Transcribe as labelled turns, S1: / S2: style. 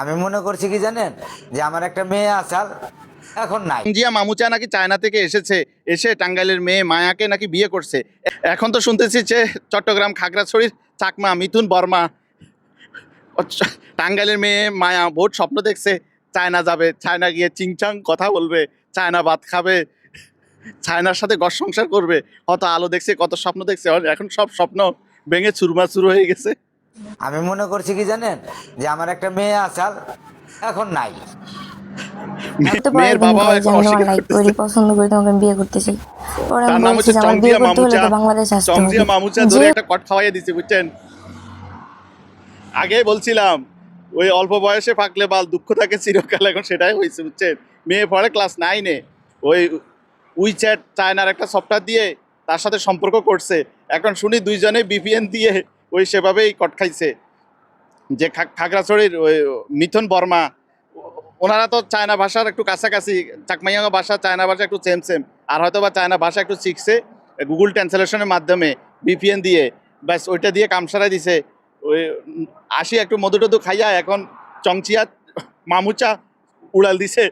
S1: আমি মনে করছি কি জানেন, যে আমার একটা মেয়ে আসাল এখন নাই।
S2: জিয়া মামুচা নাকি চায়না থেকে এসেছে, এসে টাঙ্গাইলের মেয়ে মায়াকে নাকি বিয়ে করছে। এখন তো শুনতেছি যে চট্টগ্রাম খাগড়াছড়ির চাকমা মিথুন বর্মা টাঙ্গাইলের মেয়ে মায়া বহুত স্বপ্ন দেখছে, চায়না যাবে, চায়না গিয়ে চিংচাং কথা বলবে, চায়না ভাত খাবে, চায়নার সাথে ঘর সংসার করবে। কত আলো দেখছে, কত স্বপ্ন দেখছে, এখন সব স্বপ্ন ভেঙে চুরমাচুর হয়ে গেছে।
S1: আমি মনে করছি কি জানেন, যে আমার একটা মেয়ে আসাল এখন নাই।
S3: তো পরে
S2: মেয়ের
S3: একদিন
S2: বাবাও
S3: কয় যে
S2: এখন
S3: আমি তোমার
S2: অস্বীকার
S3: লাইক
S2: করতেছে।
S3: করি, পছন্দ করি, তোমাকে আমি বিয়ে করতে চাই। পরে আমি
S2: তার নাম
S3: বলছি
S2: হচ্ছে
S3: যে আমার বিয়ে
S2: চংজিয়া
S3: করতে হলে
S2: মামুচা।
S3: তো বাংলাদেশ আসতে হবে।
S2: চংজিয়া মামুচা
S3: যে
S2: ধরে একটা কট খাওয়াইয়ে দিছে, বুঝছেন। আগে বলছিলাম ওই অল্প বয়সে পাকলে বাল দুঃখ থাকে চিরকাল, এখন সেটাই হয়েছে, বুঝছেন। মেয়ে পড়ে ক্লাস 9-এ, ওই উইচ্যাট চায়নার একটা সফটওয়্যার দিয়ে তার সাথে সম্পর্ক করছে। এখন শুনি দুইজনে বিপিএন দিয়ে ওই সেভাবেই কট খাইছে। যে খাগড়াছড়ির ওই মিথুন বর্মা, ওনারা তো চায়না ভাষার একটু কাছাকাছি, চাকমাইয়া ভাষা চায়না ভাষা একটু সেম সেম, আর হয়তো বা চায়না ভাষা একটু শিখছে গুগল ট্রান্সলেশনের মাধ্যমে, বিপিএন দিয়ে, ব্যাস ওইটা দিয়ে কাম সারাই দিছে। ওই আসি একটু মধু টধু খাইয়া এখন চংচিয়া মামুচা উড়াল দিছে।